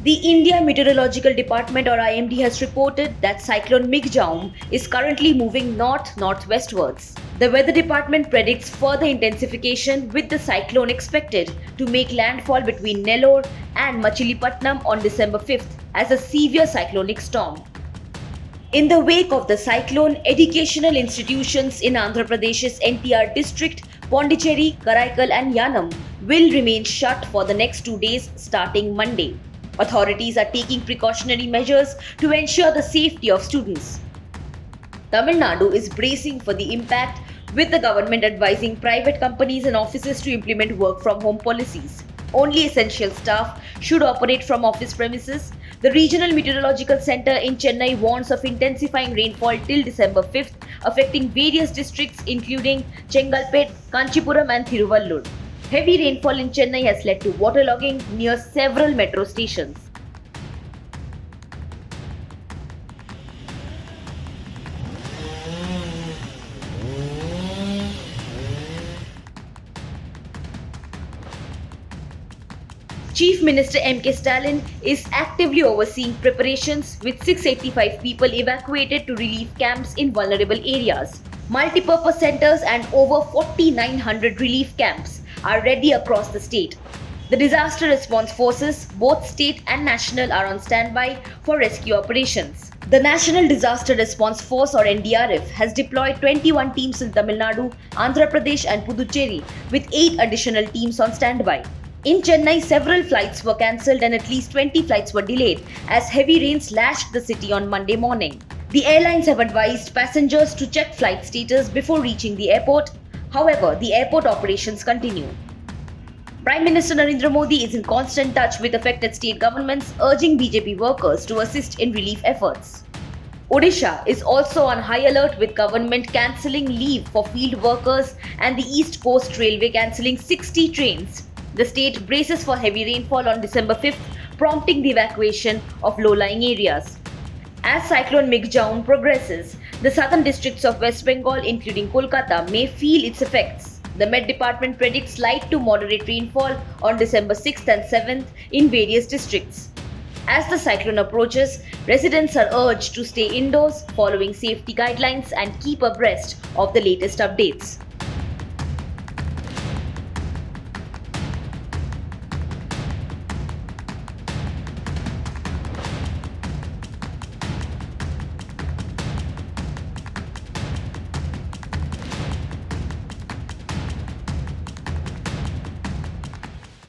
The India Meteorological Department or IMD has reported that cyclone Migjaum is currently moving north-northwestwards. The weather department predicts further intensification with the cyclone expected to make landfall between Nellore and Machilipatnam on December 5th as a severe cyclonic storm. In the wake of the cyclone, educational institutions in Andhra Pradesh's NTR district, Pondicherry, Karaikal and Yanam will remain shut for the next 2 days starting Monday. Authorities are taking precautionary measures to ensure the safety of students. Tamil Nadu is bracing for the impact with the government advising private companies and offices to implement work from home policies. Only essential staff should operate from office premises. The Regional Meteorological Center in Chennai warns of intensifying rainfall till December 5th, affecting various districts including Chengalpet, Kanchipuram and Thiruvallur. Heavy rainfall in Chennai has led to waterlogging near several metro stations. Chief Minister M.K. Stalin is actively overseeing preparations with 685 people evacuated to relief camps in vulnerable areas. Multipurpose centers and over 4,900 relief camps are ready across the state. The disaster response forces, both state and national, are on standby for rescue operations. The National Disaster Response Force or NDRF has deployed 21 teams in Tamil Nadu, Andhra Pradesh and Puducherry with 8 additional teams on standby. In Chennai, several flights were cancelled and at least 20 flights were delayed as heavy rains lashed the city on Monday morning. The airlines have advised passengers to check flight status before reaching the airport. However, the airport operations continue. Prime Minister Narendra Modi is in constant touch with affected state governments, urging BJP workers to assist in relief efforts. Odisha is also on high alert with government cancelling leave for field workers and the East Coast Railway cancelling 60 trains. The state braces for heavy rainfall on December 5th, prompting the evacuation of low-lying areas. As cyclone Migjaum progresses, the southern districts of West Bengal, including Kolkata, may feel its effects. The Met Department predicts light to moderate rainfall on December 6th and 7th in various districts. As the cyclone approaches, residents are urged to stay indoors, following safety guidelines and keep abreast of the latest updates.